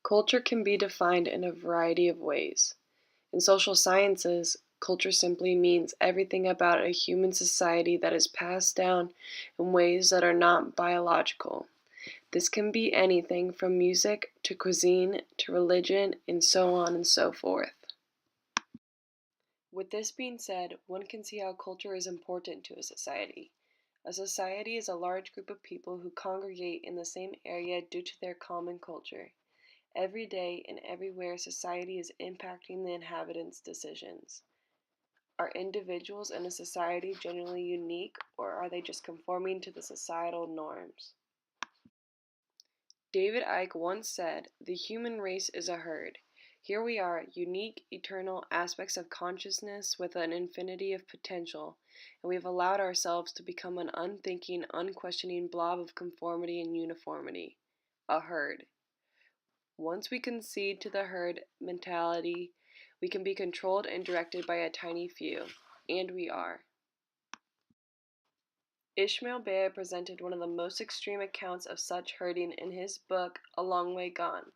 Culture can be defined in a variety of ways. In social sciences, culture simply means everything about a human society that is passed down in ways that are not biological. This can be anything from music to cuisine to religion and so on and so forth. With this being said, one can see how culture is important to a society. A society is a large group of people who congregate in the same area due to their common culture. Every day and everywhere, society is impacting the inhabitants' decisions. Are individuals in a society generally unique, or are they just conforming to the societal norms? David Icke once said, "The human race is a herd. Here we are, unique, eternal aspects of consciousness with an infinity of potential, and we have allowed ourselves to become an unthinking, unquestioning blob of conformity and uniformity. A herd. Once we concede to the herd mentality, we can be controlled and directed by a tiny few. And we are." Ishmael Bey presented one of the most extreme accounts of such herding in his book, A Long Way Gone.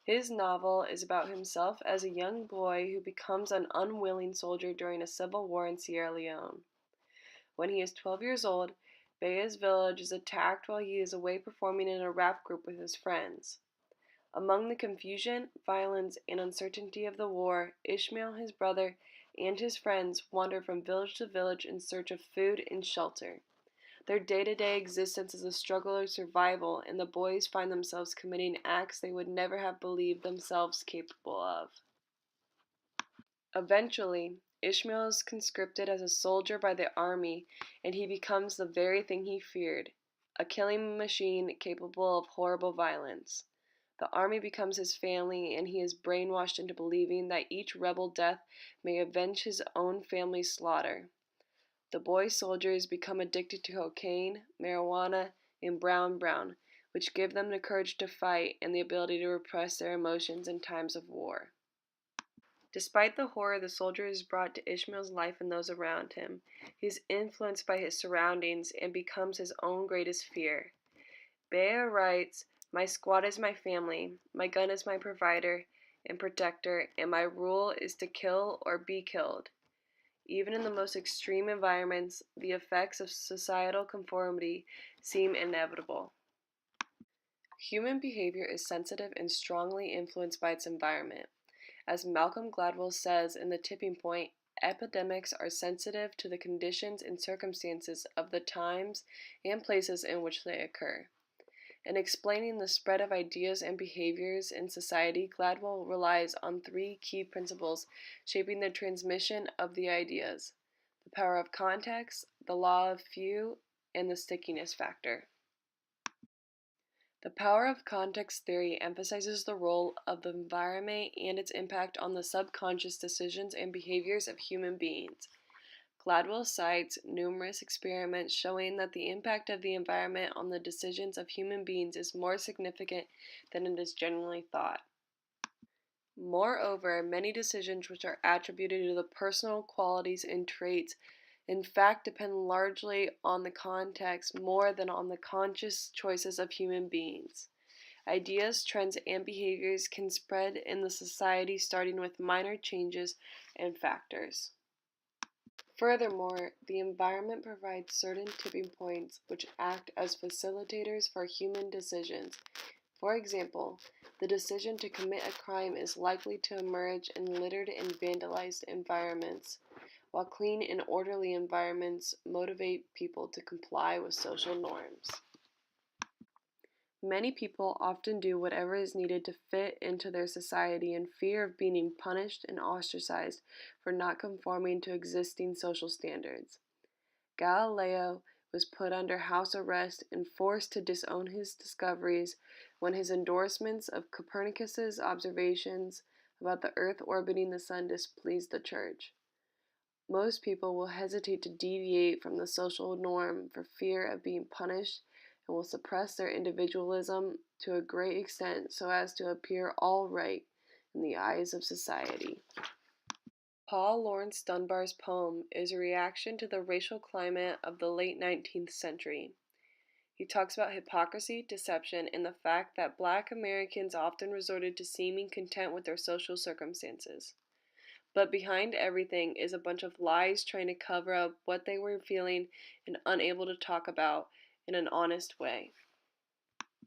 His novel is about himself as a young boy who becomes an unwilling soldier during a civil war in Sierra Leone. When he is 12 years old, Beya's village is attacked while he is away performing in a rap group with his friends. Among the confusion, violence, and uncertainty of the war, Ishmael, his brother, and his friends wander from village to village in search of food and shelter. Their day-to-day existence is a struggle of survival, and the boys find themselves committing acts they would never have believed themselves capable of. Eventually, Ishmael is conscripted as a soldier by the army, and he becomes the very thing he feared, a killing machine capable of horrible violence. The army becomes his family, and he is brainwashed into believing that each rebel death may avenge his own family's slaughter. The boy soldiers become addicted to cocaine, marijuana, and brown, which give them the courage to fight and the ability to repress their emotions in times of war. Despite the horror the soldier has brought to Ishmael's life and those around him, he is influenced by his surroundings and becomes his own greatest fear. Beya writes, "My squad is my family, my gun is my provider and protector, and my rule is to kill or be killed." Even in the most extreme environments, the effects of societal conformity seem inevitable. Human behavior is sensitive and strongly influenced by its environment. As Malcolm Gladwell says in The Tipping Point, epidemics are sensitive to the conditions and circumstances of the times and places in which they occur. In explaining the spread of ideas and behaviors in society, Gladwell relies on three key principles shaping the transmission of the ideas: the power of context, the law of few, and the stickiness factor. The power of context theory emphasizes the role of the environment and its impact on the subconscious decisions and behaviors of human beings. Gladwell cites numerous experiments showing that the impact of the environment on the decisions of human beings is more significant than it is generally thought. Moreover, many decisions which are attributed to the personal qualities and traits in fact depend largely on the context more than on the conscious choices of human beings. Ideas, trends, and behaviors can spread in the society starting with minor changes and factors. Furthermore, the environment provides certain tipping points which act as facilitators for human decisions. For example, the decision to commit a crime is likely to emerge in littered and vandalized environments, while clean and orderly environments motivate people to comply with social norms. Many people often do whatever is needed to fit into their society in fear of being punished and ostracized for not conforming to existing social standards. Galileo was put under house arrest and forced to disown his discoveries when his endorsements of Copernicus's observations about the Earth orbiting the Sun displeased the Church. Most people will hesitate to deviate from the social norm for fear of being punished and will suppress their individualism to a great extent so as to appear all right in the eyes of society. Paul Laurence Dunbar's poem is a reaction to the racial climate of the late 19th century. He talks about hypocrisy, deception, and the fact that Black Americans often resorted to seeming content with their social circumstances. But behind everything is a bunch of lies trying to cover up what they were feeling and unable to talk about in an honest way.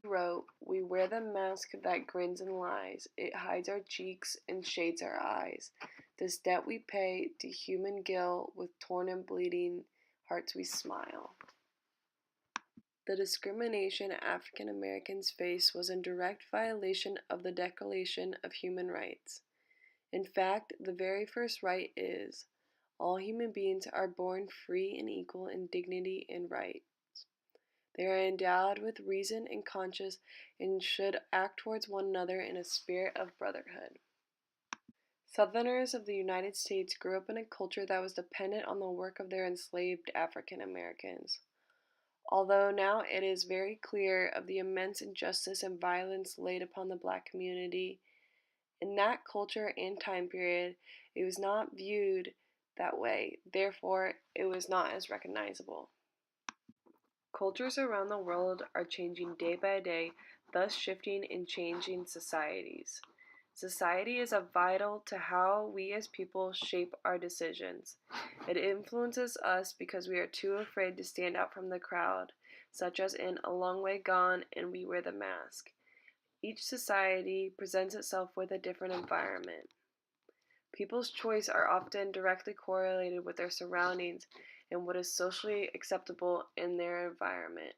He wrote, "We wear the mask that grins and lies. It hides our cheeks and shades our eyes. This debt we pay to human guilt, with torn and bleeding hearts we smile." The discrimination African Americans faced was in direct violation of the Declaration of Human Rights. In fact, the very first right is, all human beings are born free and equal in dignity and rights. They are endowed with reason and conscience and should act towards one another in a spirit of brotherhood. Southerners of the United States grew up in a culture that was dependent on the work of their enslaved African Americans. Although now it is very clear of the immense injustice and violence laid upon the Black community, in that culture and time period, it was not viewed that way. Therefore, it was not as recognizable. Cultures around the world are changing day by day, thus shifting and changing societies. Society is vital to how we as people shape our decisions. It influences us because we are too afraid to stand out from the crowd, such as in A Long Way Gone and We Wear the Mask. Each society presents itself with a different environment. People's choices are often directly correlated with their surroundings and what is socially acceptable in their environment.